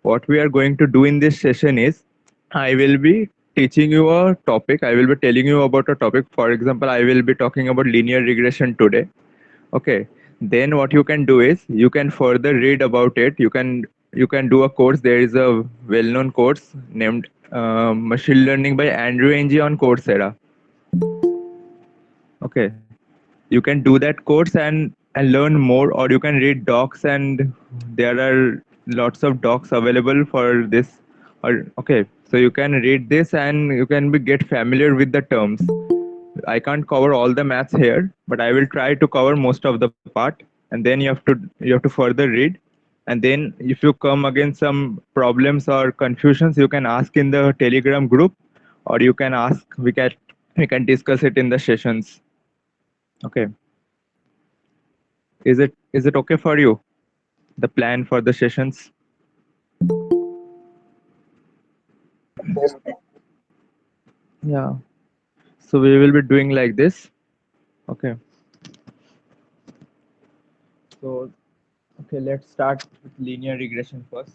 what we are going to do in this session is I will be teaching you a topic. I will be telling you about a topic. For example, I will be talking about linear regression today. Okay. Then what you can do is you can further read about it. You can do a course. There is a well-known course named Machine Learning by Andrew Ng on Coursera. Okay. You can do that course and learn more, or you can read docs, and there are lots of docs available for this. Or okay, so you can read this and you can get familiar with the terms. I can't cover all the maths here, but I will try to cover most of the part, and then you have to further read, and then if you come against some problems or confusions, you can ask in the Telegram group, or you can ask. We can discuss it in the sessions. Okay, is it okay for you? The plan for the sessions? Yeah. So we will be doing like this. Okay. So okay, let's start with linear regression first.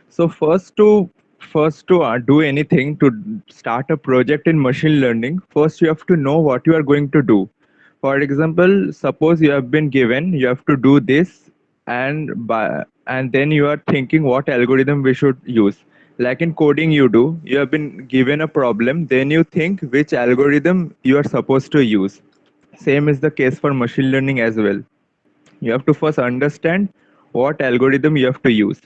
So first to do anything to start a project in machine learning, first you have to know what you are going to do. For example, suppose you have been given you have to do this, and then you are thinking what algorithm we should use. Like in coding, you have been given a problem, then you think which algorithm you are supposed to use. Same is the case for machine learning as well. You have to first understand what algorithm you have to use.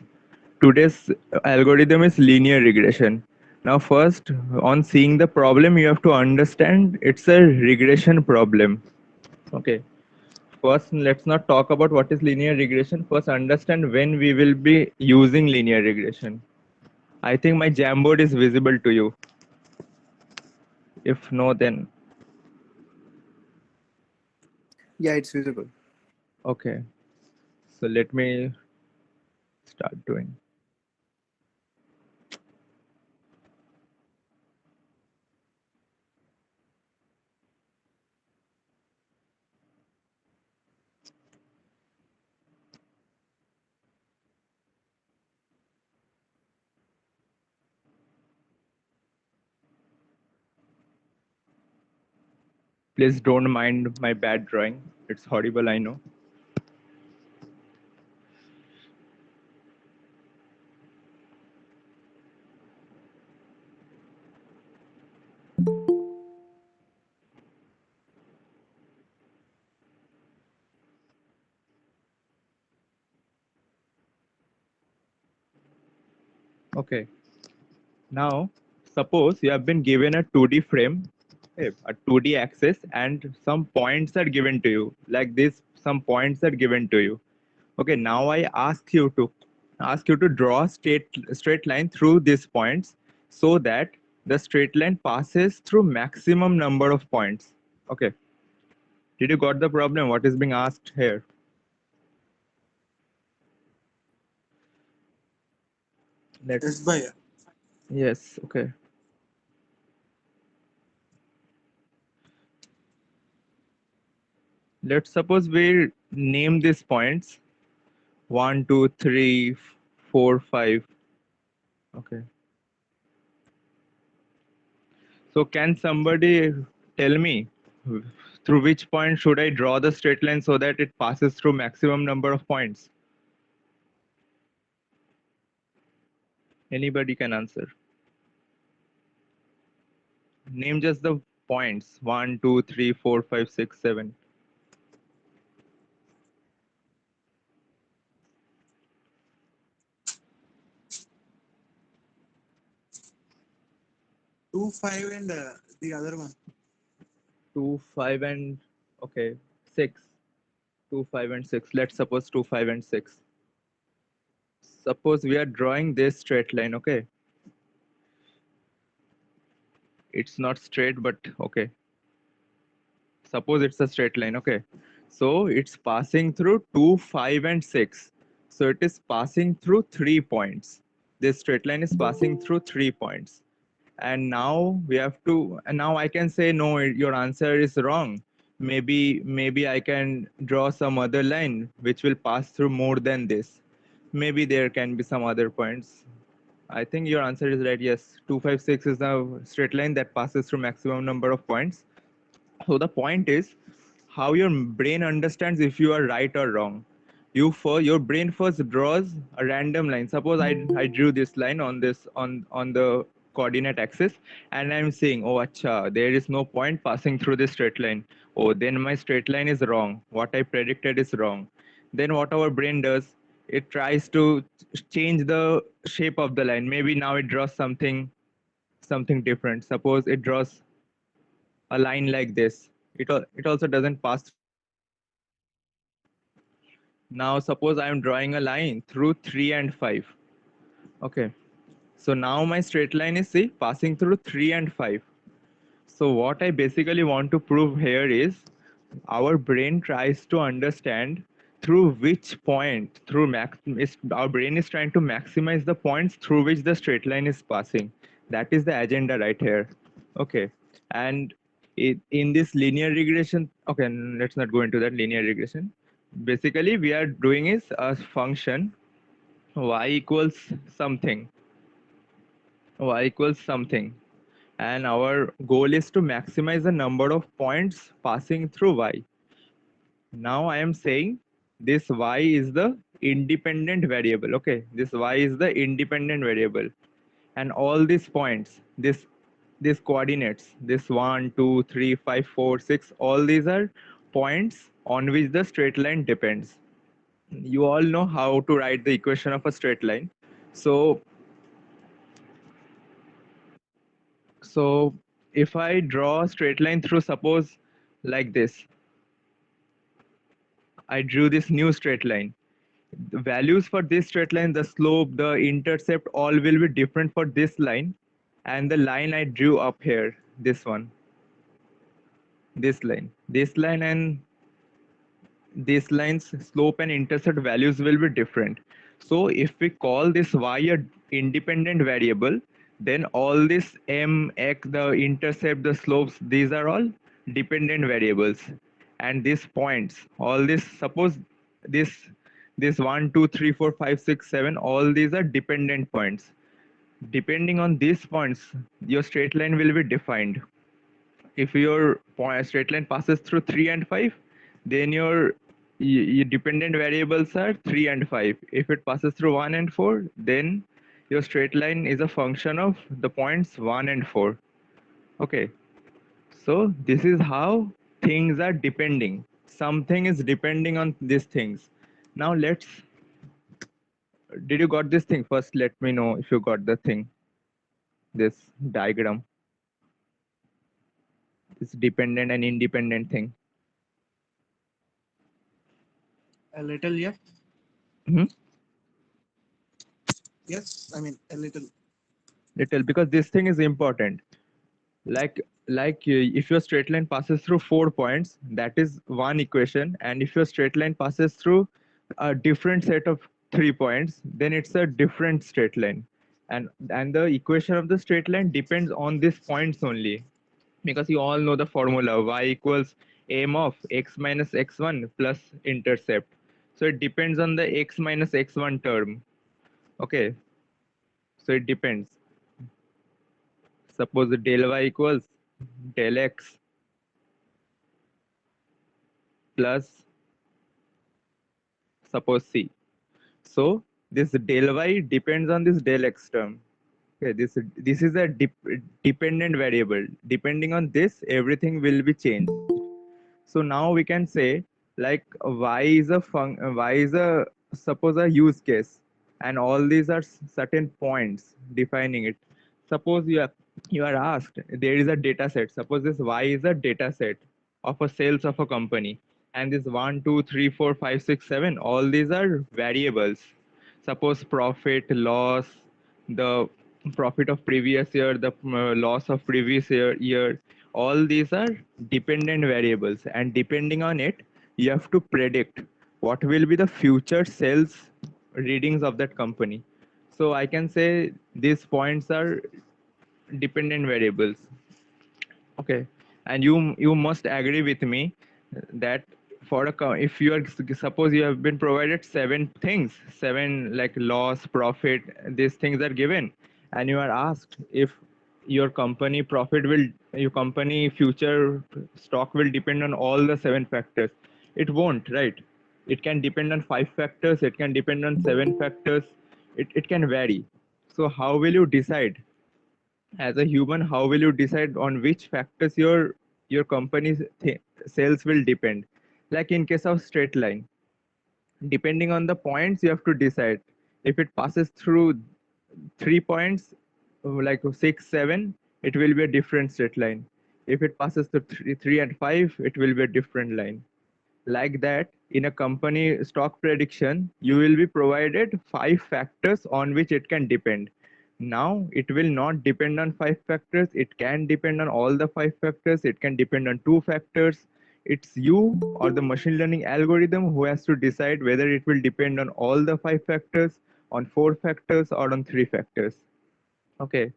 Today's algorithm is linear regression. Now, first, on seeing the problem, you have to understand it's a regression problem. Okay. First, let's not talk about what is linear regression. First, understand when we will be using linear regression. I think my Jamboard is visible to you. If no, then Yeah, it's visible. okay. So let me start doing. Please don't mind my bad drawing. It's horrible, I know. Okay. Now, suppose you have been given a 2D frame, okay, a 2D axis, and some points are given to you. Like this, some points are given to you. Okay, now I ask you to draw a straight line through these points so that the straight line passes through maximum number of points. Okay. Did you got the problem? What is being asked here? Yes, Let's bhaiya. yes, okay. Let's suppose we name these points 1, 2, 3, 4, 5. Okay. So can somebody tell me through which point should I draw the straight line so that it passes through maximum number of points? Anybody can answer. Name just the points 1, 2, 3, 4, 5, 6, 7. 2, 5, and the other one. 2, 5, and okay, 6. 2, 5, and 6. Let's suppose 2, 5, and 6. Suppose we are drawing this straight line, okay? It's not straight, but okay. Suppose it's a straight line, okay? So it's passing through 2, 5, and 6. So it is passing through 3 points. This straight line is passing through 3 points. And now we have to, and now I can say, no, your answer is wrong. maybe I can draw some other line which will pass through more than this. Maybe there can be some other points. I think your answer is right. Yes, 256 is the straight line that passes through maximum number of points. So the point is how your brain understands if you are right or wrong. Your brain first draws a random line. Suppose I drew this line on this on the coordinate axis, and I'm saying, oh acha, there is no point passing through this straight line. Oh, then my straight line is wrong. What I predicted is wrong. Then what our brain does, it tries to change the shape of the line. Maybe now it draws something different. Suppose it draws a line like this. It also doesn't pass through the straight line. Now suppose I am drawing a line through 3 and 5. Okay, so now my straight line is, see, passing through 3 and 5. So what I basically want to prove here is our brain tries to understand through which point our brain is trying to maximize the points through which the straight line is passing. That is the agenda right here. Okay, and in this linear regression, okay, let's not go into that linear regression. Basically we are doing is a function y equals something, and our goal is to maximize the number of points passing through y. Now I am saying this y is the independent variable. Okay, this y is the independent variable, and all these points, these coordinates, this 1, 2, 3, 5, 4, 6, all these are points on which the straight line depends. You all know how to write the equation of a straight line. So if I draw a straight line through, suppose like this, I drew this new straight line. The values for this straight line, the slope, the intercept, all will be different for this line. And the line I drew up here, this one, this line and this line's slope and intercept values will be different. So if we call this y a independent variable, then all this m, x, the intercept, the slopes, these are all dependent variables. And these points, all this, suppose this this 1, 2, 3, 4, 5, 6, 7, all these are dependent points. Depending on these points, your straight line will be defined. If your straight line passes through 3 and 5, then your dependent variables are 3 and 5. If it passes through 1 and 4, then your straight line is a function of the points 1 and 4. Okay, so this is how things are depending. Something is depending on these things. Now did you got this thing? First let me know if you got the thing, this diagram, this dependent and independent thing. A little, yeah. Hmm? Yes, I mean a little. Little, because this thing is important. If your straight line passes through 4 points, that is one equation, and if your straight line passes through a different set of 3 points, then it's a different straight line. And the equation of the straight line depends on these points only, because you all know the formula y equals m of x minus x1 plus intercept. So it depends on the x minus x1 term. Okay, so it depends. Suppose del y equals del x plus, suppose c. So this del y depends on this del x term. Okay, this is a dependent variable. Depending on this, everything will be changed. So now we can say, like, y is a, suppose, a use case, and all these are certain points defining it. Suppose you are asked, there is a data set. Suppose this y is a data set of a sales of a company, and this 1, 2, 3, 4, 5, 6, 7, all these are variables. Suppose profit, loss, the profit of previous year, the loss of previous year, all these are dependent variables, and depending on it, you have to predict what will be the future sales readings of that company. So I can say these points are dependent variables. Okay, and you must agree with me that if you are, suppose you have been provided seven things, seven like loss, profit, these things are given, and you are asked if your company profit will, your company future stock will depend on all the seven factors. It won't, right? It can depend on five factors, it can depend on seven factors, it can vary. So how will you decide as a human, how will you decide on which factors your company's sales will depend? Like in case of straight line, depending on the points you have to decide. If it passes through 3 points, like 6 7, it will be a different straight line. If it passes to 3 and 5, it will be a different line. Like that, in a company stock prediction, you will be provided five factors on which it can depend. Now it will not depend on five factors, it can depend on all the five factors, it can depend on two factors. It's you or the machine learning algorithm who has to decide whether it will depend on all the five factors, on four factors, or on three factors. Okay.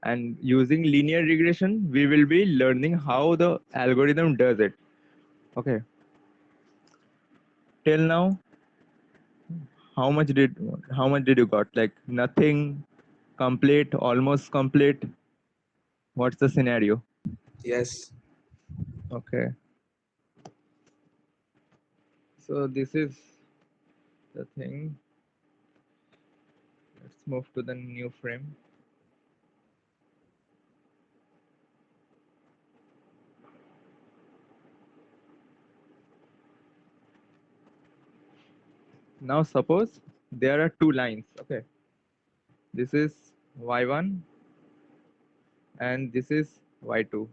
And using linear regression, we will be learning how the algorithm does it. Okay. Till now, how much did you got? Like nothing, complete, almost complete? What's the scenario? Yes. Okay. So this is the thing. Let's move to the new frame. Now suppose there are two lines. Okay. This is y1 and this is y2.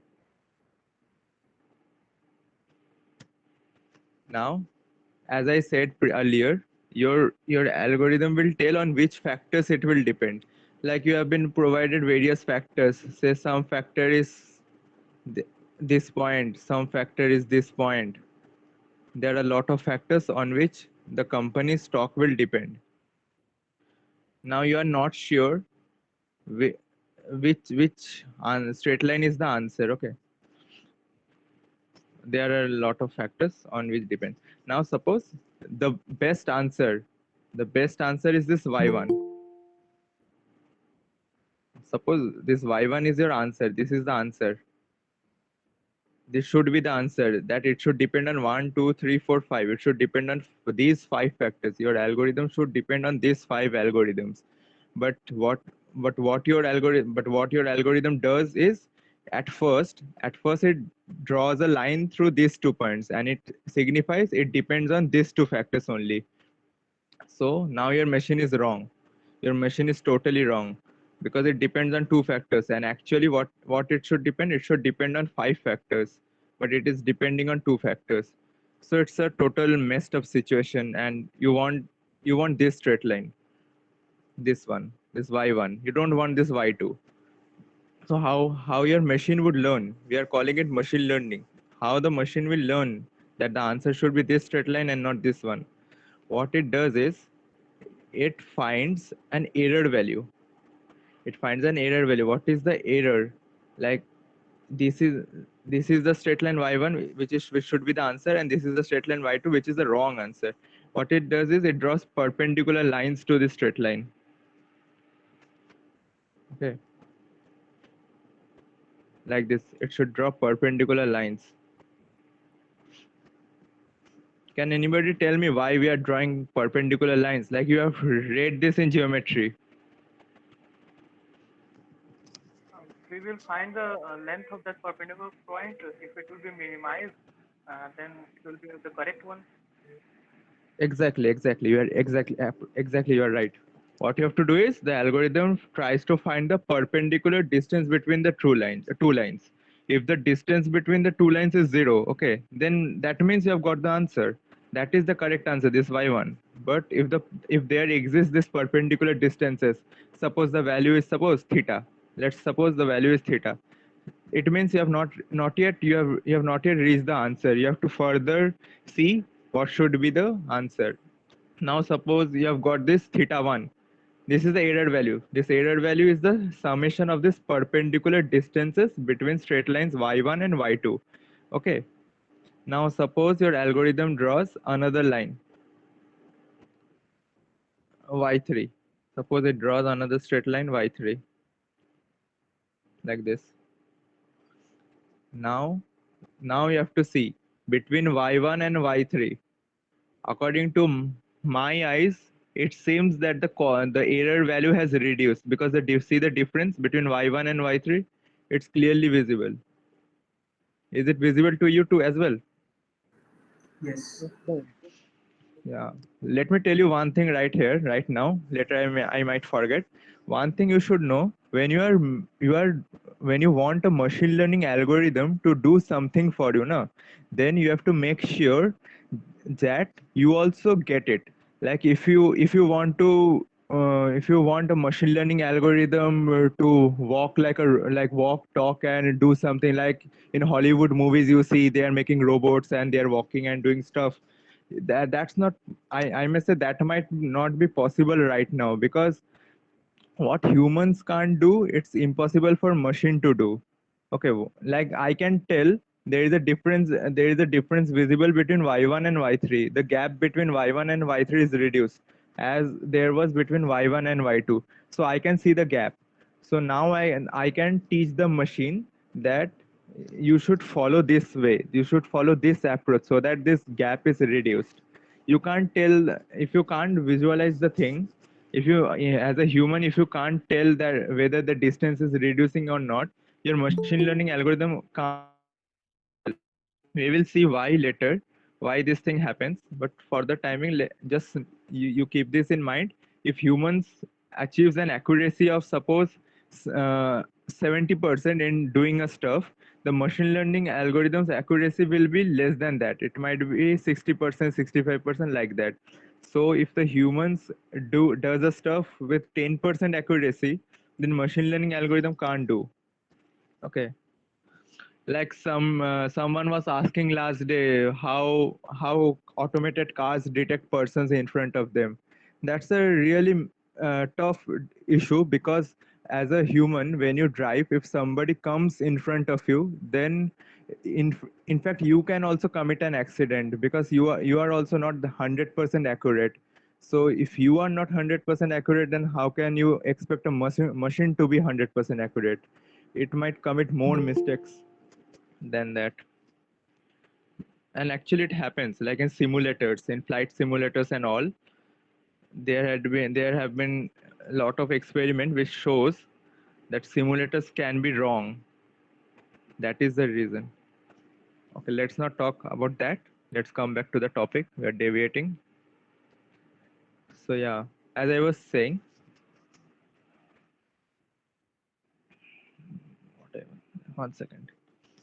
Now, as I said earlier, your algorithm will tell on which factors it will depend. Like you have been provided various factors. Say some factor is th- this point, some factor is this point. There are a lot of factors on which the company's stock will depend. Now you are not sure which straight line is the answer. Okay, there are a lot of factors on which depend. Now suppose the best answer is this y1. Suppose this y1 is your answer, this is the answer, this should be the answer, that it should depend on 1 2 3 4 5, it should depend on these five factors, your algorithm should depend on these five algorithms. but what what your algorithm does is, at first it draws a line through these 2 points and it signifies it depends on these two factors only. So now your machine is wrong. Your machine is totally wrong because it depends on two factors. And actually, what it should depend? It should depend on five factors, but it is depending on two factors. So it's a total messed up situation. And you want this straight line, this one, this y1. You don't want this y2. So how your machine would learn? We are calling it machine learning. How the machine will learn that the answer should be this straight line and not this one? What it does is it finds an error value. It finds an error value. What is the error? Like this is this is the straight line y1, which should be the answer, and this is the straight line y2, which is the wrong answer. What it does is it draws perpendicular lines to the straight line. Okay, like this. It should draw perpendicular lines. Can anybody tell me why we are drawing perpendicular lines? Like you have read this in geometry. We will find the length of that perpendicular point. If it will be minimized, then it will be the correct one. Exactly. You are exactly. You are right. What you have to do is the algorithm tries to find the perpendicular distance between the two lines. If the distance between the two lines is 0, okay, then that means you have got the answer. That is the correct answer, this y1. But if there exists this perpendicular distances, suppose the value is, suppose theta. Let's suppose the value is theta. It means you have not yet reached the answer. You have to further see what should be the answer. Now suppose you have got this theta 1. This is the error value. This error value is the summation of this perpendicular distances between straight lines y1 and y2. Okay. Now suppose your algorithm draws another line y3. Suppose it draws another straight line y3 like this. Now you have to see between y1 and y3. According to my eyes, it seems that the error value has reduced because see the difference between y1 and y3. It's clearly visible. Is it visible to you too as well? Yes. Yes, sir. Yeah. Let me tell you one thing right here, right now. Later I might forget. One thing you should know when you want a machine learning algorithm to do something for you, na, then you have to make sure that you also get it. Like if you want a machine learning algorithm to walk, talk, and do something like in Hollywood movies, you see they are making robots and they are walking and doing stuff. That's not. I may say that might not be possible right now because what humans can't do, it's impossible for machine to do. Okay, like I can tell there is a difference visible between y1 and y3. The gap between y1 and y3 is reduced as there was between y1 and y2. So I can see the gap. So now I can teach the machine that you should follow this way, you should follow this approach so that this gap is reduced. You can't tell if you can't visualize the thing. If you as a human, if you can't tell that whether the distance is reducing or not, your machine learning algorithm can't well. We will see why later, why this thing happens. But for the timing, just you keep this in mind. If humans achieves an accuracy of suppose 70% in doing a stuff, the machine learning algorithm's accuracy will be less than that. It might be 60%, 65% like that. So if the humans does a stuff with 10% accuracy, then machine learning algorithm can't do. Okay, like someone was asking last day how automated cars detect persons in front of them. That's a really tough issue because as a human, when you drive, if somebody comes in front of you, then in in fact you can also commit an accident because you are also not the 100% accurate. So if you are not 100% accurate, then how can you expect a machine to be 100% accurate? It might commit more mistakes than that. And actually it happens like in simulators, in flight simulators and all. There have been a lot of experiment which shows that simulators can be wrong. That is the reason. Okay, let's not talk about that. Let's come back to the topic. We are deviating. So yeah, as I was saying, whatever, 1 second.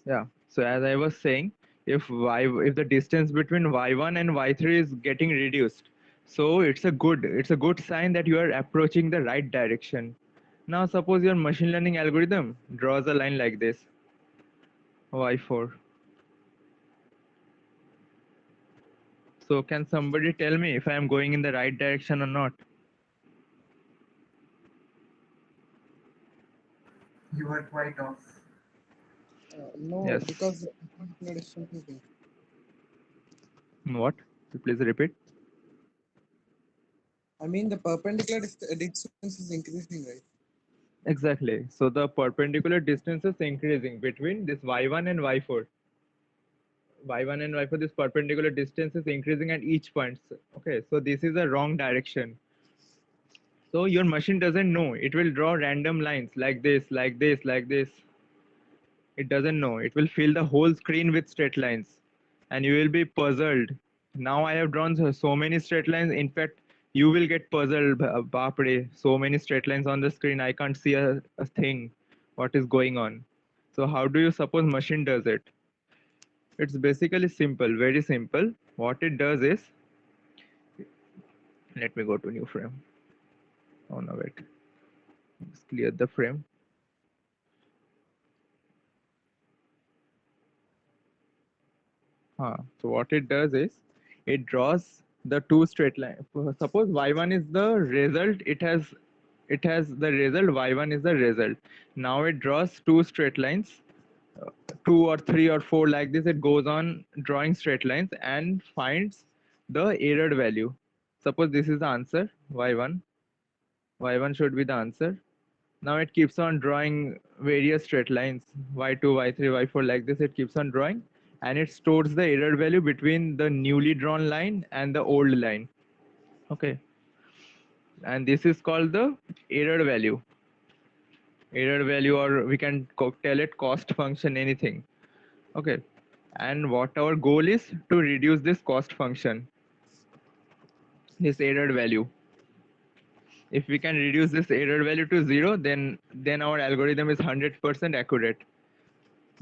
Yeah. So as I was saying, if the distance between y1 and y3 is getting reduced, so it's a good sign that you are approaching the right direction. Now suppose your machine learning algorithm draws a line like this, y4. So can somebody tell me if I am going in the right direction or not? You are quite off. No, Yes. because the perpendicular distance is increasing. What? Please repeat. I mean, the perpendicular distance is increasing, right? Exactly. So the perpendicular distance is increasing between this y1 and y4. Y1 and y4, this perpendicular distance is increasing at each point. Okay, so this is a wrong direction. So your machine doesn't know. It will draw random lines like this, like this, like this. It doesn't know. It will fill the whole screen with straight lines, and you will be puzzled. Now I have drawn so many straight lines. In fact, you will get puzzled. Bapre, so many straight lines on the screen. I can't see a thing. What is going on? So how do you suppose machine does it? It's basically simple, very simple. What it does is, let me go to new frame. Oh no, wait. Let's clear the frame. So what it does is, it draws the two straight lines. Suppose y1 is the result it has it has the result, y1 is the result. Now it draws two straight lines, two or three or four like this. It goes on drawing straight lines and finds the error value. Suppose this is the answer, y1. Y1 should be the answer. Now it keeps on drawing various straight lines, y2, y3, y4 like this. It keeps on drawing and it stores the error value between the newly drawn line and the old line. Okay. And this is called the error value. Error value, or we can tell it cost function, anything. Okay. And what our goal is to reduce this cost function, this error value. If we can reduce this error value to 0, then our algorithm is 100% accurate.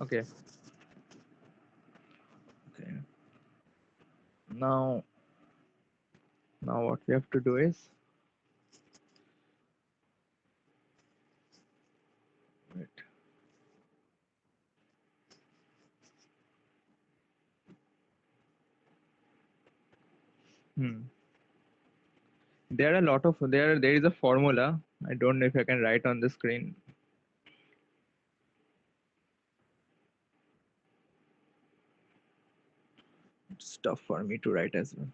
Okay. Okay. Now what we have to do is, wait. Hmm. There are a lot of there is a formula. I don't know if I can write on the screen. It's tough for me to write as well.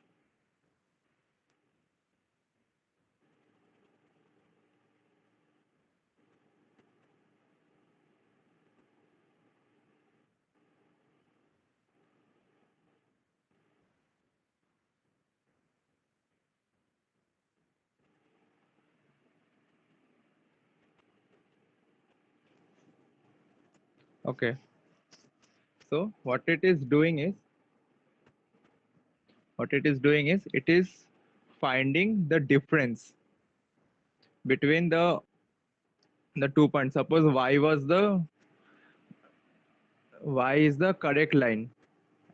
Okay. So what it is doing is it is finding the difference between the 2 points. Suppose y is the correct line,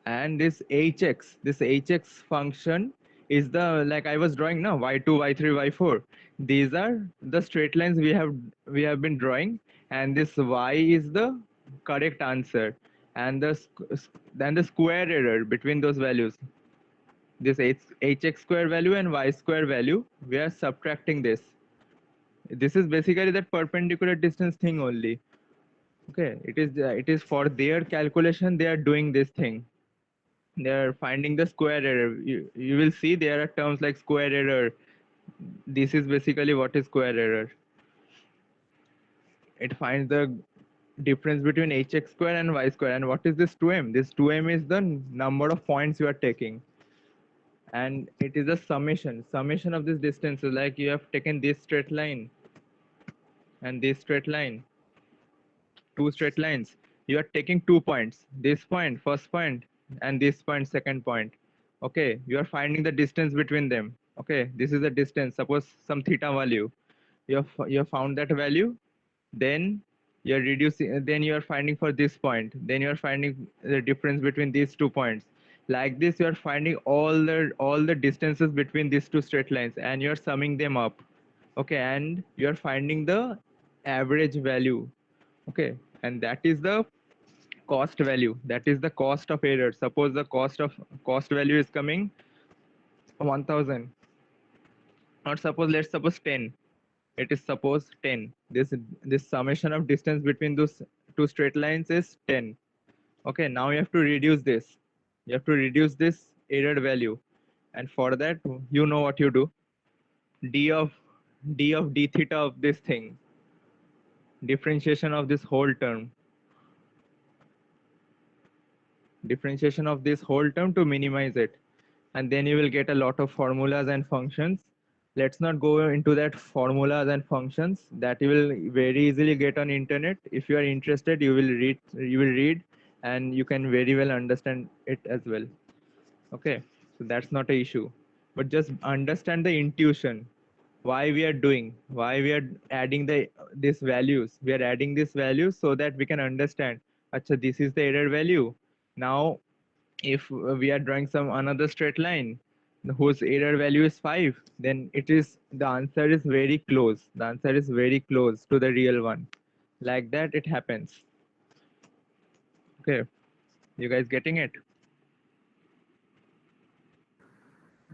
and this hx function is the, like I was drawing now, y2, y3, y4. These are the straight lines we have been drawing, and this y is the correct answer, and then the square error between those values, this hx square value and y square value, we are subtracting this is basically that perpendicular distance thing only. Okay, it is for their calculation they are doing this thing. They are finding the square error. You will see there are terms like square error. This is basically what is square error. It finds the difference between hx square and y square. And what is this 2m? This 2m is the number of points you are taking. And it is a summation of this distances. Like you have taken this straight line and this straight line, two straight lines. You are taking 2 points, this point first point and this point second point. Okay, you are finding the distance between them. Okay, this is the distance, suppose some theta value. You have found that value. Then you're reducing, then you are finding for this point, then you are finding the difference between these 2 points. Like this, you are finding all the distances between these two straight lines and you are summing them up. Okay, and you are finding the average value. Okay, and that is the cost value, that is the cost of error. Suppose the cost value is coming 1000, or let's suppose 10. It is suppose 10. This summation of distance between those two straight lines is 10. Okay, now you have to reduce this. You have to reduce this error value, and for that you know what you do. D of d theta of this thing, differentiation of this whole term, differentiation of this whole term to minimize it, and then you will get a lot of formulas and functions. Let's not go into that formulas and functions, that you will very easily get on internet. If you are interested, you will read and you can very well understand it as well. Okay, so that's not a issue, but just understand the intuition, why we are adding these values. We are adding these values so that we can understand, acha, this is the error value. Now if we are drawing some another straight line whose error value is 5, then the answer is very close, to the real one. Like that it happens. Okay, you guys getting it?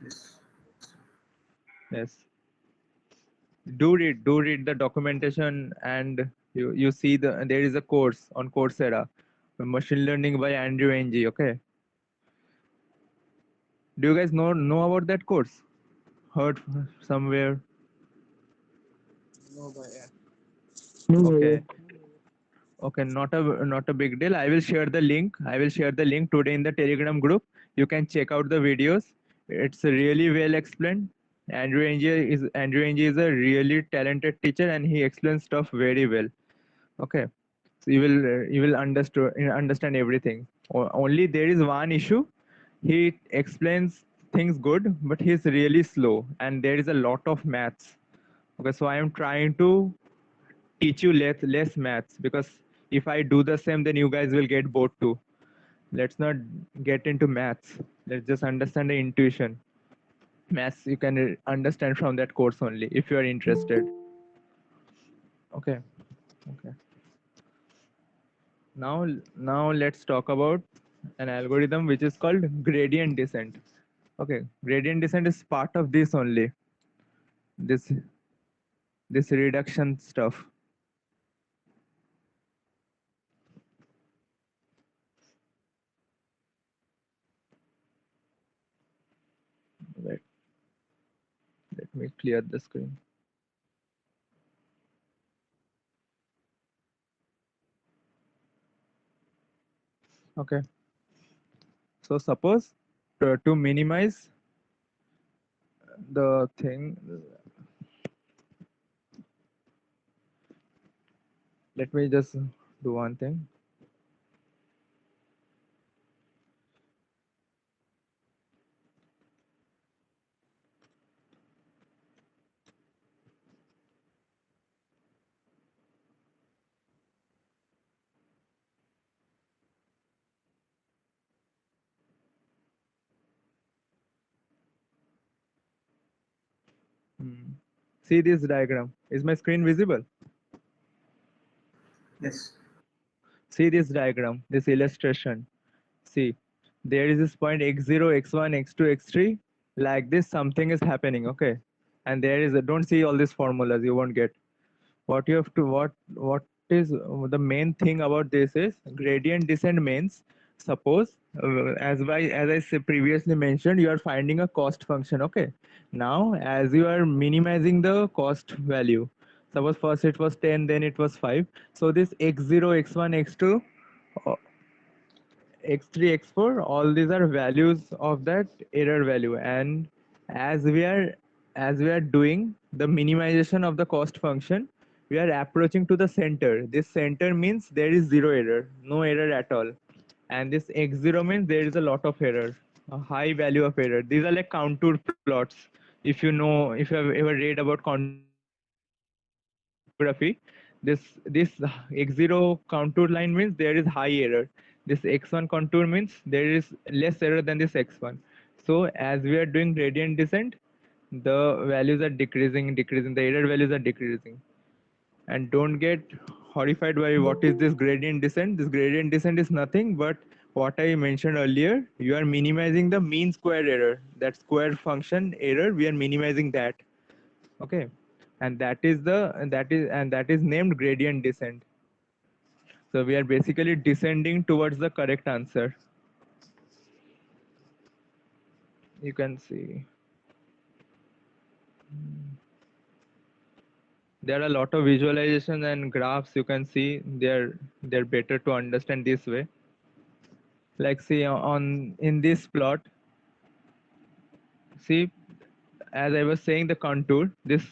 Yes. Yes. do read the documentation, and you see there is a course on Coursera, machine learning by Andrew Ng. Okay, do you guys know about that course? Heard somewhere? No, but yeah. Okay. Okay, not a big deal. I will share the link. I will share the link today in the Telegram group. You can check out the videos. It's really well explained. Andrew Ng is a really talented teacher, and he explains stuff very well. Okay, so you will understand everything. Only there is one issue. He explains things good, but he's really slow, and there is a lot of maths. Okay, so I am trying to teach you less maths, because if I do the same, then you guys will get bored too. Let's not get into maths. Let's just understand the intuition. Maths you can understand from that course only if you are interested. Okay. Okay. Now let's talk about an algorithm which is called gradient descent. Okay, gradient descent is part of this only. This reduction stuff. Wait, let me clear the screen. Okay. So suppose to minimize the thing, let me just do one thing. Hmm. See this diagram. Is my screen visible? Yes. See this diagram, this illustration. See, there is this point x0, x1, x2, x3. Like this, something is happening, okay? And there is a, don't see all these formulas, you won't get. What you have to, what is the main thing about this is gradient descent means, suppose as I previously mentioned, you are finding a cost function, okay? Now, as you are minimizing the cost value, suppose first it was 10, then it was 5. So this x0, x1, x2, x3, x4, all these are values of that error value. And as we are as we are doing the minimization of the cost function, we are approaching to the center. This center means there is zero error, no error at all. And this x0 means there is a lot of error, a high value of error. These are like contour plots. If you know, if you have ever read about cryptography, this x0 contour line means there is high error. This x1 contour means there is less error than this x1. So as we are doing gradient descent, the values are decreasing, the error values are decreasing. And don't get horrified by what is this gradient descent. This gradient descent is nothing but what I mentioned earlier. You are minimizing the mean square error, that square function error, we are minimizing that. Okay, and that is named gradient descent. So we are basically descending towards the correct answer. You can see there are a lot of visualizations and graphs. You can see they're better to understand this way. Like, see, on in this plot, see, as I was saying, the contour, this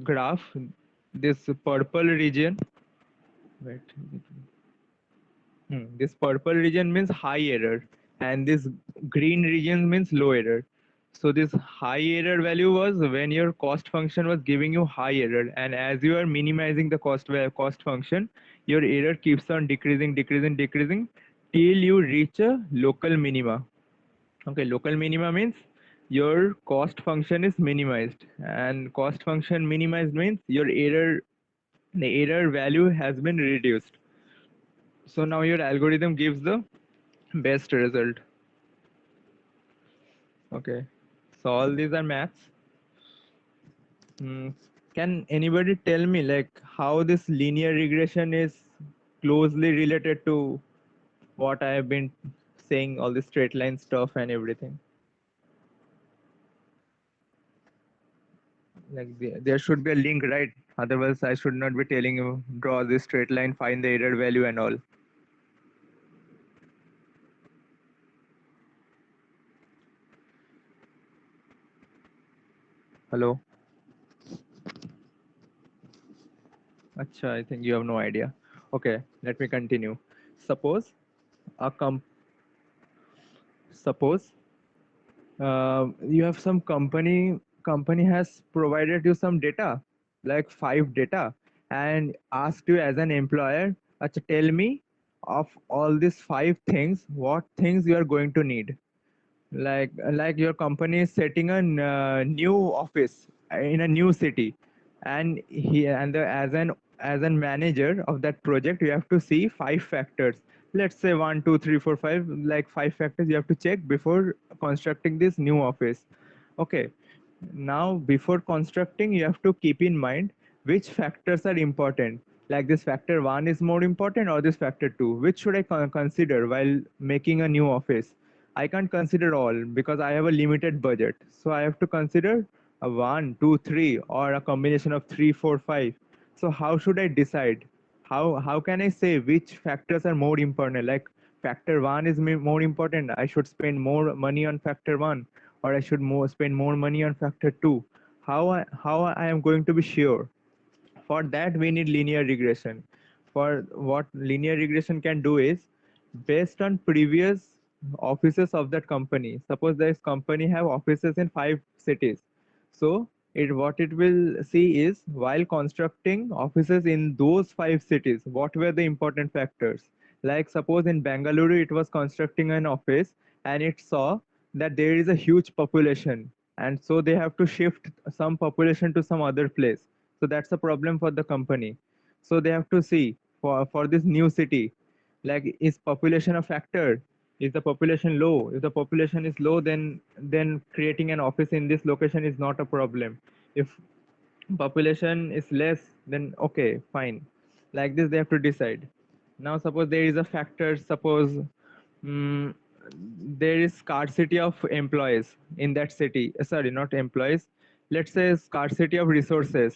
graph, this purple region, wait, this purple region means high error, and this green region means low error. So this high error value was when your cost function was giving you high error, and as you are minimizing the cost function, your error keeps on decreasing till you reach a local minima. Okay, local minima means your cost function is minimized, and cost function minimized means the error value has been reduced. So now your algorithm gives the best result. Okay, so all these are maths. Hmm. Can anybody tell me like how this linear regression is closely related to what I have been saying, all the straight line stuff and everything? Like there should be a link, right? Otherwise, I should not be telling you draw this straight line, find the error value and all. Hello? Acha, I think you have no idea. Okay, let me continue. Suppose a suppose you have some company has provided you some data, like 5 data, and asked you as an employer, Acha, tell me of all these 5 things, what things you are going to need. Like your company is setting a new office in a new city, and as an manager of that project you have to see 5 factors. Let's say 1 2 3 4 5, like 5 factors you have to check before constructing this new office. Okay, now before constructing you have to keep in mind which factors are important, like this factor 1 is more important or this factor 2, which should I consider while making a new office. I can't consider all because I have a limited budget, so I have to consider a 1 2 3 or a combination of 3 4 5. So how should I decide? How can I say which factors are more important? Like factor 1 is more important, I should spend more money on factor 1, or I should spend more money on factor 2. How I am going to be sure? For that we need linear regression. For what linear regression can do is, based on previous offices of that company, suppose this company have offices in 5 cities, so what it will see is, while constructing offices in those 5 cities, what were the important factors. Like suppose in Bangalore it was constructing an office, and it saw that there is a huge population, and so they have to shift some population to some other place. So that's a problem for the company. So they have to see for this new city, like is population a factor? Is the population low? If the population is low, then creating an office in this location is not a problem. If population is less, then okay, fine. Like this they have to decide. Now suppose there is a factor, suppose mm, there is scarcity of employees in that city. Sorry, not employees, let's say scarcity of resources.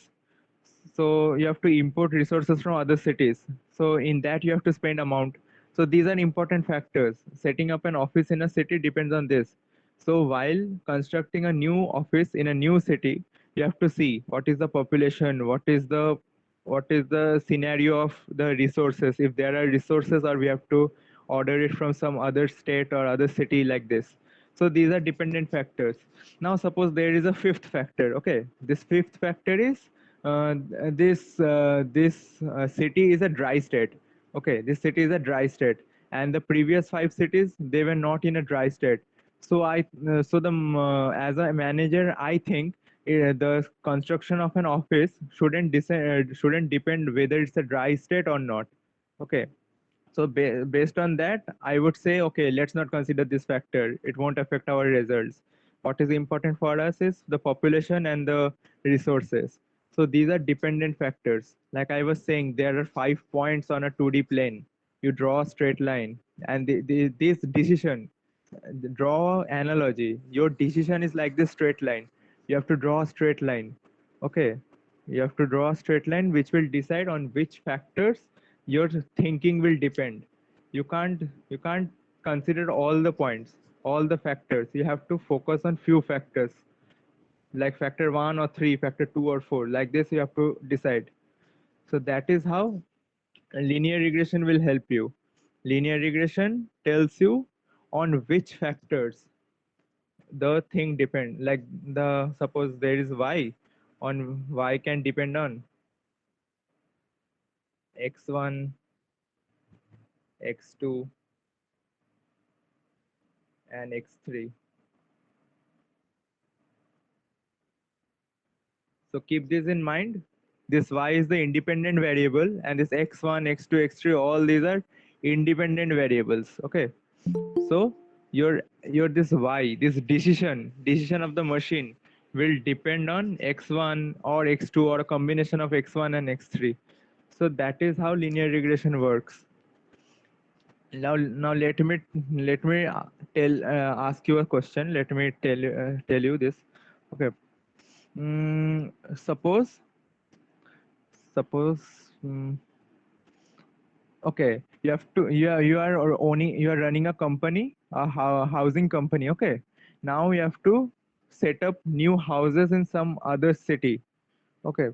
So you have to import resources from other cities, so in that you have to spend amount. So these are important factors. Setting up an office in a city depends on this. So while constructing a new office in a new city, you have to see what is the population, what is the scenario of the resources, if there are resources, or we have to order it from some other state or other city, like this. So these are dependent factors. Now suppose there is a fifth factor. Okay, this fifth factor is, this city is a dry state. Okay, this city is a dry state, and the previous 5 cities, they were not in a dry state. So as a manager, I think the construction of an office shouldn't depend whether it's a dry state or not. Okay, so based on that, I would say, okay, let's not consider this factor. It won't affect our results. What is important for us is the population and the resources. So these are dependent factors. Like I was saying, there are 5 points on a 2D plane. You draw a straight line, and this decision, draw analogy. Your decision is like this straight line. You have to draw a straight line. Okay, you have to draw a straight line which will decide on which factors your thinking will depend. You can't consider all the points, all the factors. You have to focus on few factors, like factor 1 or 3, factor 2 or 4, like this you have to decide. So that is how linear regression will help you. Linear regression tells you on which factors the thing depend. Like the suppose there is y, on y can depend on x1, x2, and x3. So keep this in mind. This y is the independent variable, and this x1, x2, x3, all these are independent variables. Okay. So your this y, this decision of the machine, will depend on x1 or x2 or a combination of x1 and x3. So that is how linear regression works. Now let me tell ask you a question. Let me tell you this. Okay. Suppose okay, you are running a company, a housing company. Okay, now you have to set up new houses in some other city. Okay,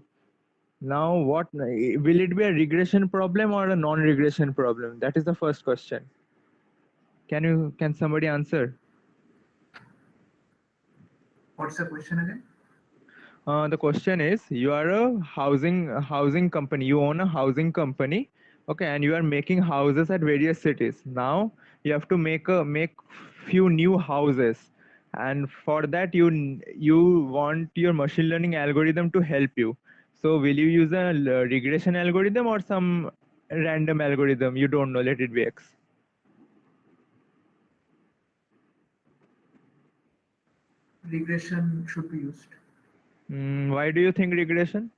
now what will it be, a regression problem or a non-regression problem? That is the first question. Can somebody answer? What's the question again? The question is, you are a housing company. You own a housing company, okay, and you are making houses at various cities. Now you have to make few new houses, and for that you want your machine learning algorithm to help you. So will you use a regression algorithm or some random algorithm? You don't know. Let it be X. Regression should be used Why do you think regression?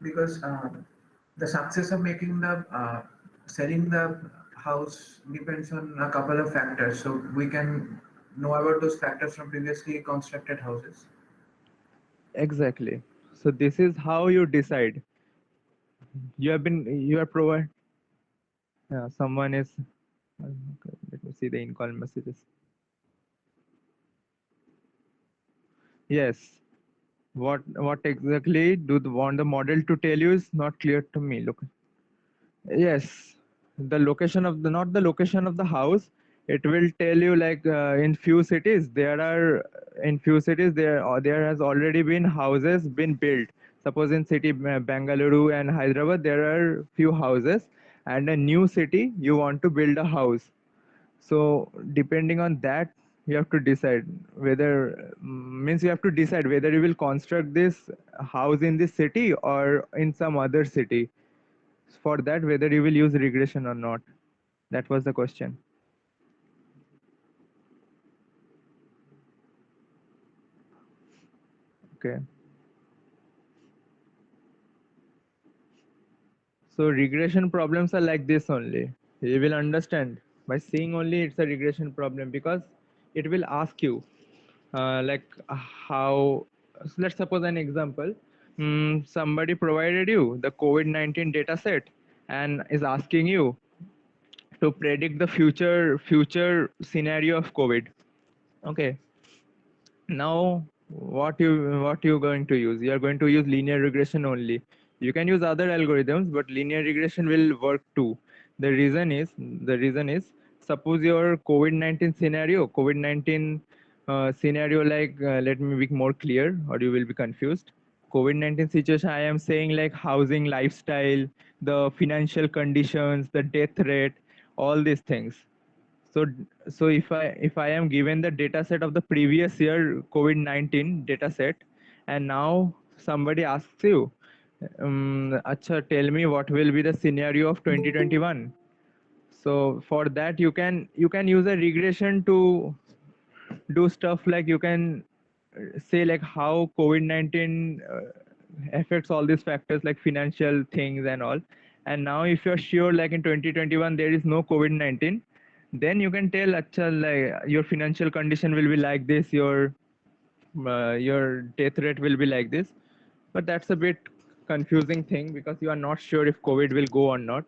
because the success of making the selling the house depends on a couple of factors. So we can know about those factors from previously constructed houses. Exactly. So this is how you decide. You are provide. Yeah, someone is. Okay, let me see the in-call messages. Yes. What exactly do the want the model to tell you is not clear to me. Look. Yes, the location of the not the location of the house. It will tell you like in few cities there has already been houses been built. Suppose in city Bangalore and Hyderabad there are few houses, and a new city you want to build a house. So depending on that, you have to decide whether means you have to decide whether you will construct this house in this city or in some other city. For that, whether you will use regression or not. That was the question. Okay. So regression problems are like this only. You will understand by seeing only it's a regression problem, because it will ask you like how. So let's suppose an example. Somebody provided you the COVID-19 data set and is asking you to predict the future scenario of COVID. Okay. Now what you going to use? You are going to use linear regression only. You can use other algorithms, but linear regression will work too. The reason is suppose your COVID-19 scenario, like let me be more clear or you will be confused. COVID-19 situation, I am saying like housing, lifestyle, the financial conditions, the death rate, all these things. So, so if I am given the data set of the previous year COVID-19 data set, and now somebody asks you, Acha, tell me what will be the scenario of 2021. So for that you can use a regression to do stuff like you can say like how COVID-19 affects all these factors like financial things and all. And now if you're sure like in 2021 there is no COVID-19, then you can tell Acha, like your financial condition will be like this, your death rate will be like this. But that's a bit confusing thing because you are not sure if COVID will go or not.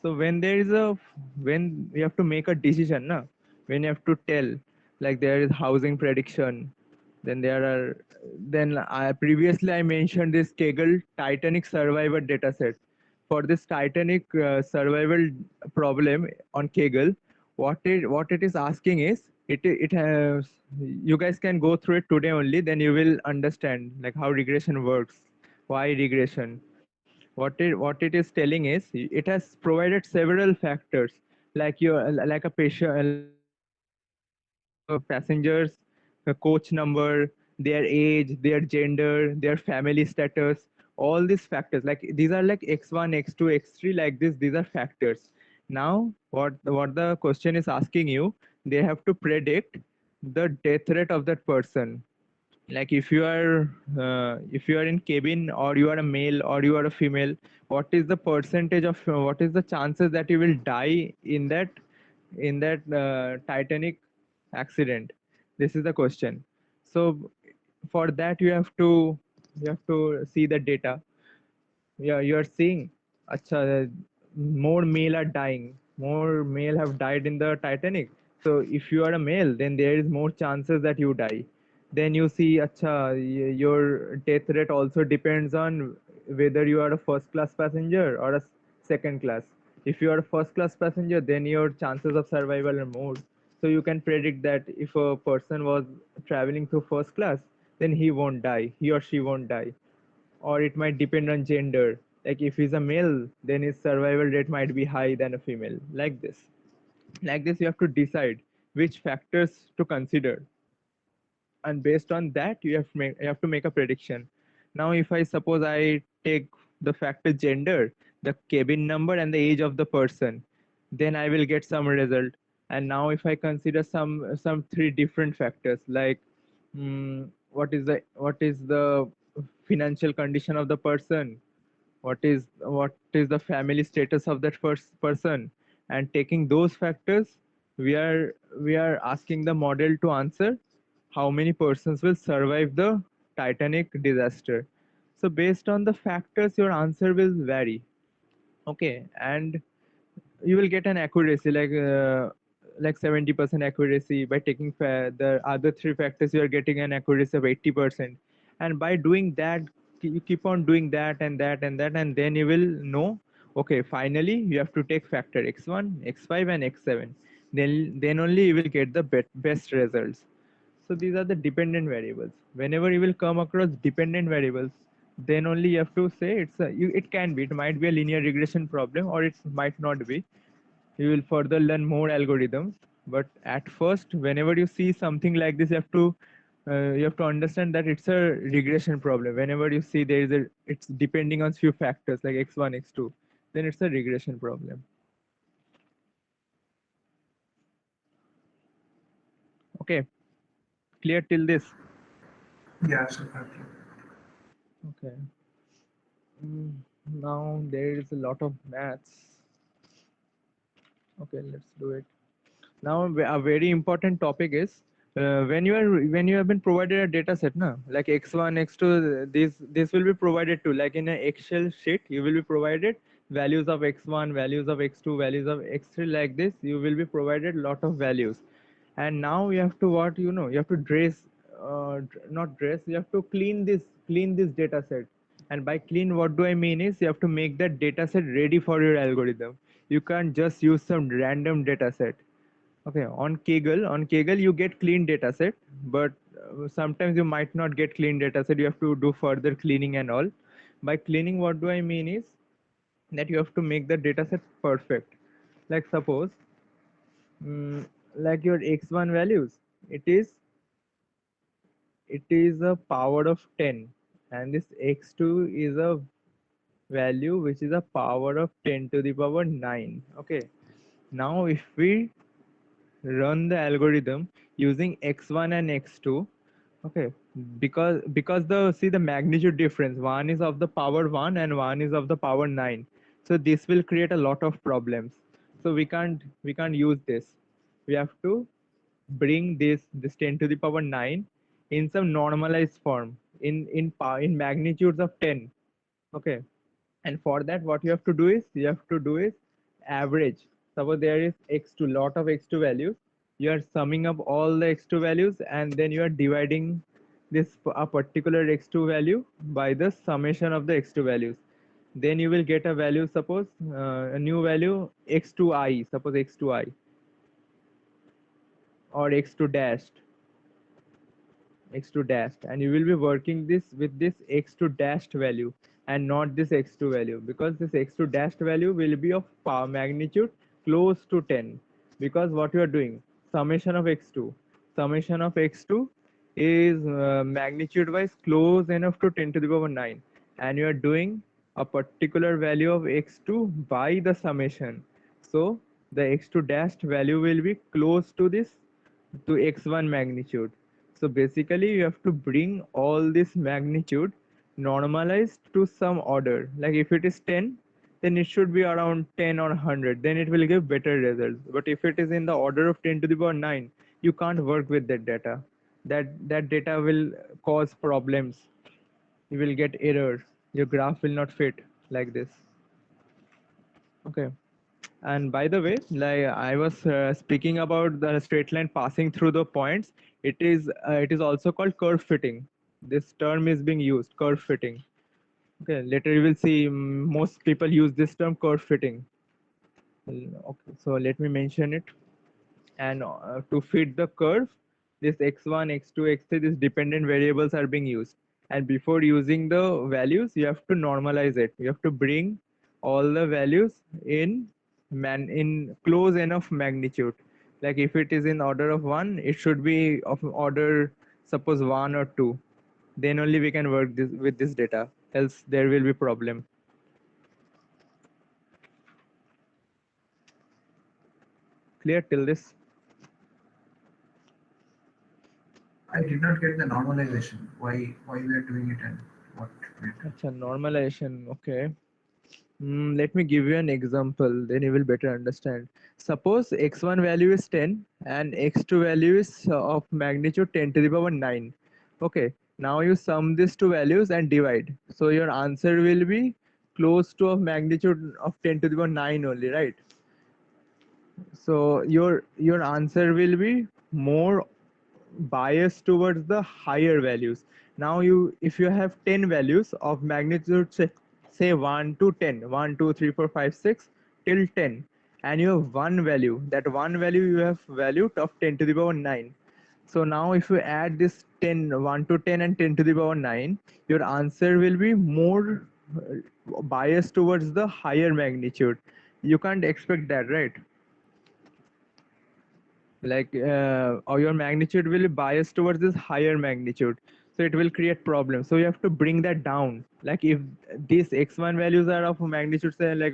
So when you have to make a decision, na, when you have to tell, like there is housing prediction, then there are then I previously I mentioned this Kaggle Titanic survivor dataset. For this Titanic survival problem on Kaggle, what it is asking is it has, you guys can go through it today only, then you will understand like how regression works, why regression. What it is telling is it has provided several factors like your like a patient like the passengers, the coach number, their age, their gender, their family status, all these factors, like these are like x1 x2 x3, like this, these are factors. Now what the question is asking you, they have to predict the death rate of that person. Like if you are in cabin, or you are a male or you are a female, what is the percentage of what is the chances that you will die in that Titanic accident? This is the question. So for that you have to see the data. Yeah, you are seeing, acha, more male are dying. More male have died in the Titanic. So if you are a male, then there is more chances that you die. Then you see, acha, your death rate also depends on whether you are a first class passenger or a second class. If you are a first class passenger, then your chances of survival are more. So you can predict that if a person was traveling through first class, then he won't die, he or she won't die. Or it might depend on gender. Like if he's a male, then his survival rate might be high than a female. Like this, you have to decide which factors to consider, and based on that, you have to make a prediction. Now, if I suppose I take the factor gender, the cabin number, and the age of the person, then I will get some result. And now, if I consider some three different factors, like what is the financial condition of the person, what is the family status of that first person, and taking those factors, we are asking the model to answer how many persons will survive the Titanic disaster. So based on the factors, your answer will vary. Okay, and you will get an accuracy like 70% accuracy. By taking the other three factors, you are getting an accuracy of 80%. And by doing that, you keep on doing that and that and that, and then you will know, okay, finally you have to take factor x1, x5, and x7. Then only you will get the best results. So these are the dependent variables. Whenever you will come across dependent variables, then only you have to say it can be, it might be a linear regression problem, or it might not be. You will further learn more algorithms. But at first, whenever you see something like this, you have to understand that it's a regression problem. Whenever you see it's depending on few factors like x1, x2, then it's a regression problem. Okay, clear till this? Yeah, super. Okay. Now there is a lot of maths. Okay, let's do it. Now a very important topic is when you have been provided a data set, na, like x1, x2, this will be provided to, like in an Excel sheet, you will be provided values of x1, values of x2, values of x3. Like this, you will be provided lot of values. And now you have to, what, you have to not dress, you have to clean this data set. And by clean, what do I mean is, you have to make that data set ready for your algorithm. You can't just use some random data set. Okay, on Kaggle you get clean data set, but sometimes you might not get clean data set. You have to do further cleaning and all. By cleaning, what do I mean is that you have to make the data set perfect. Like suppose, like your x1 values, it is a power of 10, and this x2 is a value which is a power of 10 to the power 9. Okay, now if we run the algorithm using x1 and x2. Okay, because the see the magnitude difference, one is of the power 1 and one is of the power 9. So this will create a lot of problems. So we can't use this. We have to bring this 10 to the power 9 in some normalized form, in magnitudes of 10. Okay, and for that, what you have to do is average. Suppose there is x2, lot of x2 values. You are summing up all the x2 values, and then you are dividing a particular x2 value by the summation of the x2 values. Then you will get a value, suppose a new value x2i, suppose x2i, or x2 dashed, x2 dashed, and you will be working this with this x2 dashed value, and not this x2 value, because this x2 dashed value will be of power magnitude close to 10. Because what you are doing, summation of x2 is magnitude wise close enough to 10 to the power 9, and you are doing a particular value of x2 by the summation. So the x2 dashed value will be close to this, to x1 magnitude. So basically you have to bring all this magnitude normalized to some order. Like if it is 10, then it should be around 10 or 100. Then it will give better results. But if it is in the order of 10 to the power 9, you can't work with that data. That data will cause problems. You will get errors. Your graph will not fit like this. Okay. And by the way, like I was speaking about the straight line passing through the points, it is also called curve fitting. This term is being used, curve fitting. Okay, later you will see most people use this term curve fitting. Okay, so let me mention it. And to fit the curve, this x1, x2, x3, these dependent variables are being used. And before using the values, you have to normalize it. You have to bring all the values in close enough magnitude. Like if it is in order of 1, it should be of order, suppose 1 or 2. Then only we can work with this data, else there will be problem. Clear till this? I did not get the normalization. Why we are doing it and what we are doing. Acha, normalization, okay. Let me give you an example, then you will better understand. Suppose x1 value is 10 and x2 value is of magnitude 10 to the power 9. Okay, now you sum these two values and divide. So your answer will be close to of magnitude of 10 to the power 9 only, right? So your answer will be more biased towards the higher values. Now you, if you have 10 values of magnitude, say 1 to 10, 1 2 3 4 5 6 till 10, and you have one value, that one value you have valued of 10 to the power 9. So now if you add this 10, 1 to 10 and 10 to the power 9, your answer will be more biased towards the higher magnitude. You can't expect that, right? Like or your magnitude will be biased towards this higher magnitude, so it will create problems. So you have to bring that down. Like if these x1 values are of magnitude, say like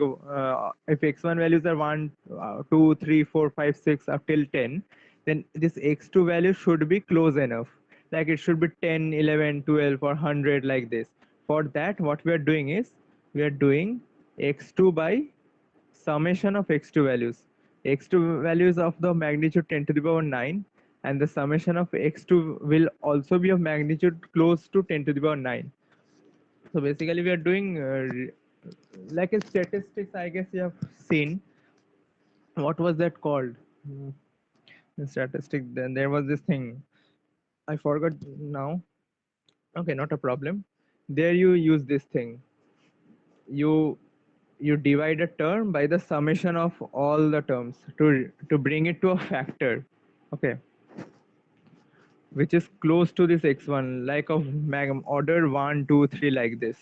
if x1 values are 1 2 3 4 5 6 up till 10, then this x2 value should be close enough. Like it should be 10 11 12 or 100, like this. For that, what we are doing is we are doing x2 by summation of x2 values. X2 values of the magnitude 10 to the power 9, and the summation of x2 will also be of magnitude close to 10 to the power 9. So basically we are doing like a statistics, I guess you have seen. What was that called? In statistic, then there was this thing. I forgot now. Okay, not a problem. There you use this thing. You you divide a term by the summation of all the terms to bring it to a factor, okay, which is close to this x1, like of order 1 2 3, like this.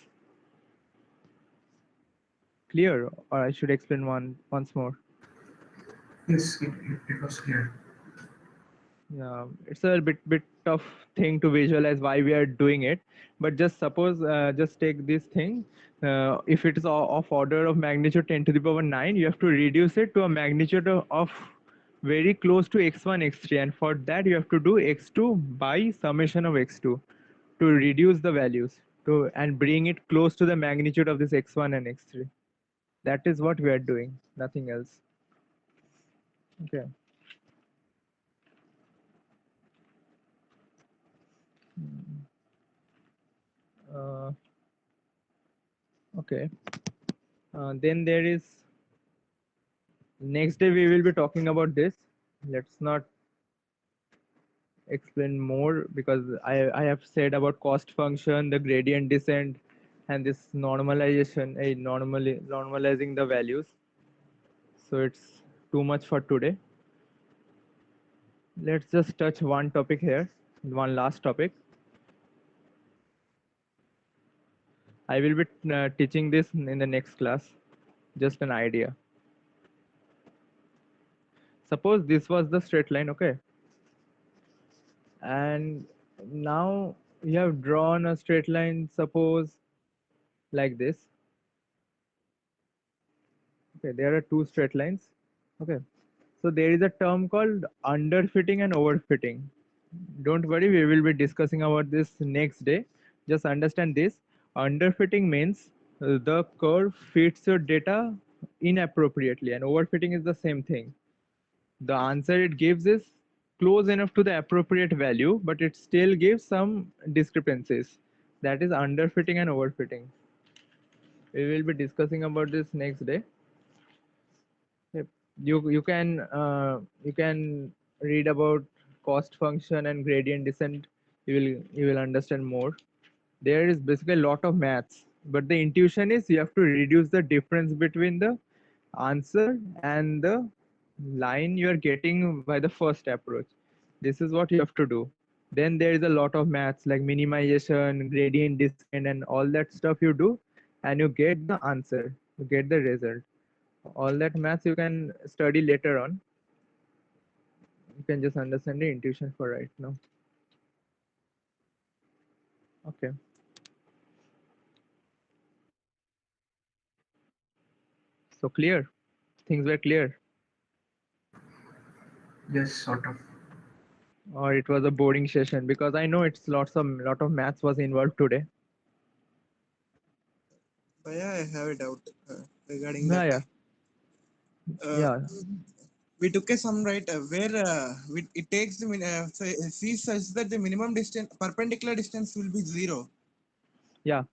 Clear, or I should explain once more? Yes, it was clear. Yeah, it's a bit of thing to visualize why we are doing it. But just suppose, just take this thing. If it is of order of magnitude 10 to the power 9, you have to reduce it to a magnitude of very close to x1 x3, and for that you have to do x2 by summation of x2 to reduce the values to and bring it close to the magnitude of this x1 and x3. That is what we are doing, nothing else. Okay. Uh, okay. Then there is next day we will be talking about this. Let's not explain more because I have said about cost function, the gradient descent, and this normalization, normalizing the values. So it's too much for today. Let's just touch one topic here, one last topic. I will be teaching this in the next class. Just an idea. Suppose this was the straight line, okay? And now you have drawn a straight line, suppose like this. Okay, there are two straight lines. Okay, so there is a term called underfitting and overfitting. Don't worry, we will be discussing about this next day. Just understand this. Underfitting means the curve fits your data inappropriately, and overfitting is the same thing. The answer it gives is close enough to the appropriate value, but it still gives some discrepancies. That is underfitting and overfitting. We will be discussing about this next day. Yep. You can read about cost function and gradient descent. You will understand more. There is basically a lot of maths, but the intuition is you have to reduce the difference between the answer and the line you are getting by the first approach. This is what you have to do. Then there is a lot of maths like minimization, gradient descent, and all that stuff you do, and you get the answer, you get the result. All that maths you can study later on. You can just understand the intuition for right now. Okay. So clear. Things were clear. Yes, sort of. Or it was a boring session because I know it's lot of maths was involved today. But yeah, I have a doubt regarding Yeah, that. yeah, Uh, yeah, we took a sum right where it takes the c such that the minimum distance perpendicular distance will be 0. yeah,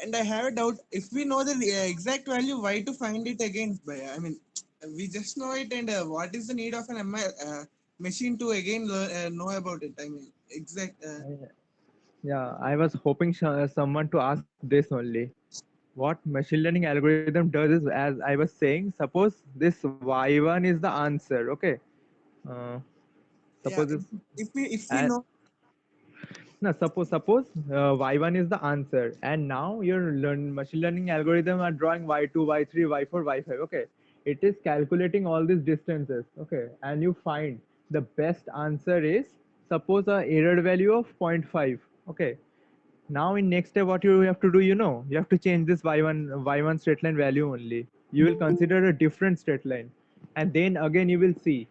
And I have a doubt if we know the exact value, why to find it again? I mean, we just know it, and what is the need of an machine to again know about it? I mean, exact. yeah. I was hoping someone to ask this only. What machine learning algorithm does is, as I was saying, suppose this y1 is the answer. Okay. Uh, Yeah, suppose this if we and know. no, suppose y1 is the answer, and now your machine learning algorithm are drawing y2, y3, y4, y5. Okay, it is calculating all these distances. Okay, and you find the best answer is suppose a error value of zero point 0.5. Okay, now in next step, what you have to do, you have to change this y1 straight line value only. You will consider a different straight line, and then again you will see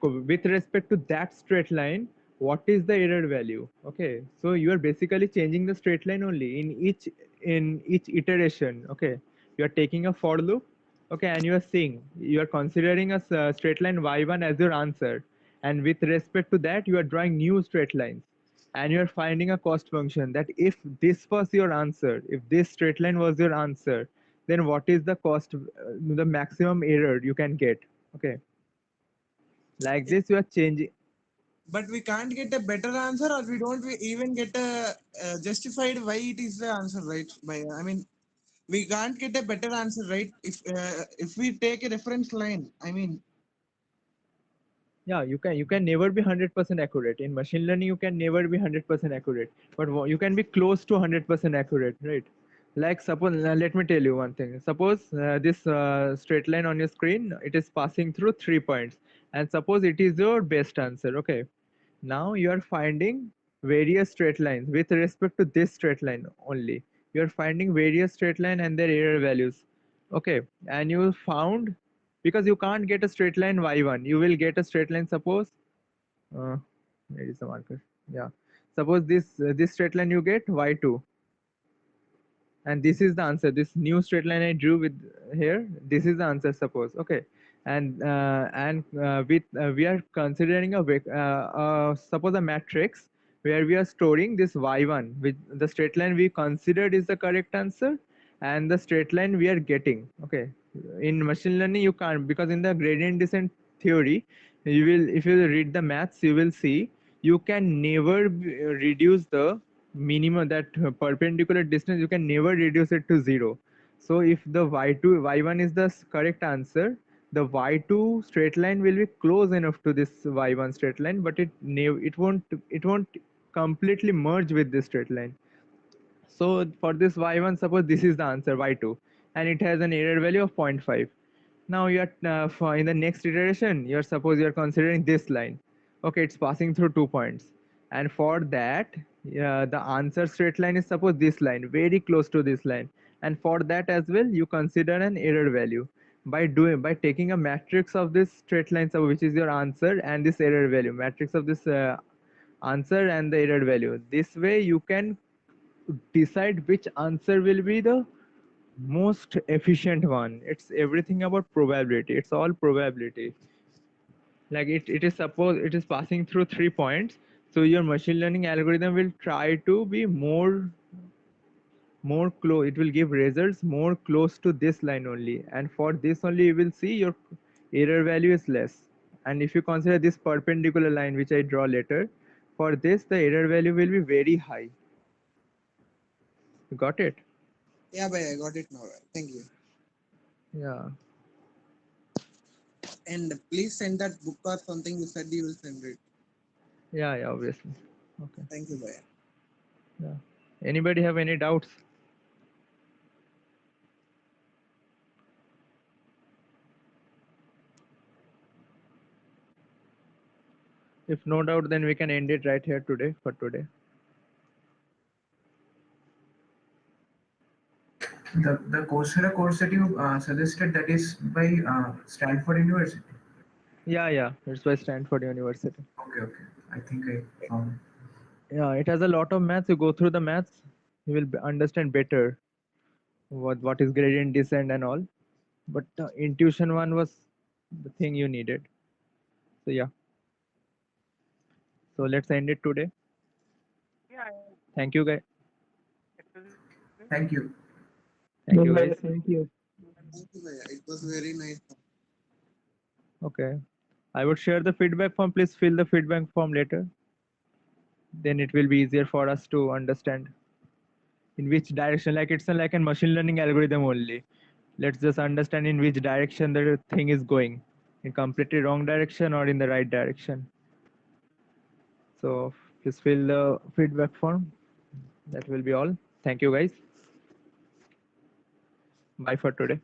with respect to that straight line what is the error value. Okay, so you are basically changing the straight line only in each iteration. Okay, you are taking a for loop. Okay, and you are seeing, you are considering a straight line y1 as your answer, and with respect to that you are drawing new straight lines, and you are finding a cost function that if this was your answer, if this straight line was your answer, then what is the cost, the maximum error you can get. Okay, like this you are changing. But we can't get a better answer, or we don't even get a justified why it is the answer, right? I mean, we can't get a better answer, right? If we take a reference line, I mean, Yeah, you can never be 100% accurate in machine learning. You can never be 100% accurate, but you can be close to 100% accurate, right? Like suppose, let me tell you one thing. Suppose this straight line on your screen, it is passing through 3 points, and suppose it is your best answer. Okay, now you are finding various straight lines with respect to this straight line only. You are finding various straight line and their error values. Okay, and you found, because you can't get a straight line y1, you will get a straight line. Suppose uh, where is the marker? Yeah, suppose this straight line you get y2, and this is the answer. This new straight line I drew with here, this is the answer, suppose. Okay, and with we are considering suppose a matrix where we are storing this y1 with the straight line we considered is the correct answer, and the straight line we are getting. Okay, in machine learning you can't, because in the gradient descent theory, you will, if you read the maths, you will see you can never reduce the minimum, that perpendicular distance, you can never reduce it to 0. So if the y1 is the correct answer, the y2 straight line will be close enough to this y1 straight line, but it won't completely merge with this straight line. So for this y1, suppose this is the answer y2, and it has an error value of zero point 0.5. Now you are in the next iteration, you are considering this line. Okay, it's passing through 2 points, and for that, the answer straight line is suppose this line, very close to this line, and for that as well you consider an error value. by taking a matrix of this straight lines, which is your answer, and this error value, matrix of this answer and the error value. This way you can decide which answer will be the most efficient one. It's everything about probability. It's all probability. Like it is, suppose it is passing through 3 points, so your machine learning algorithm will try to be more close, it will give results more close to this line only, and for this only you will see your error value is less. And if you consider this perpendicular line which I draw later, for this the error value will be very high. You got it? Yeah, bhai, I got it now. Thank you. Yeah. And please send that book or something. You said you will send it. Yeah, obviously. Okay. Thank you, bhai. Yeah. Anybody have any doubts? If no doubt, then we can end it right here today for today. The Coursera course that you suggested, that is by Stanford University. Yeah, it's by Stanford University. Okay. I think I found. Yeah, it has a lot of maths. You go through the maths, you will understand better what is gradient descent and all. But intuition one was the thing you needed. So yeah. So let's end it today. Yeah, Thank you, guys. it will. Thank you. Thank you, guys. Thank you. Thank you, bhai. It was very nice. Okay. I would share the feedback form. Please fill the feedback form later. Then it will be easier for us to understand in which direction. Like it's like a machine learning algorithm only. Let's just understand in which direction the thing is going. In completely wrong direction or in the right direction. So please fill the feedback form. That will be all. Thank you, guys. Bye for today.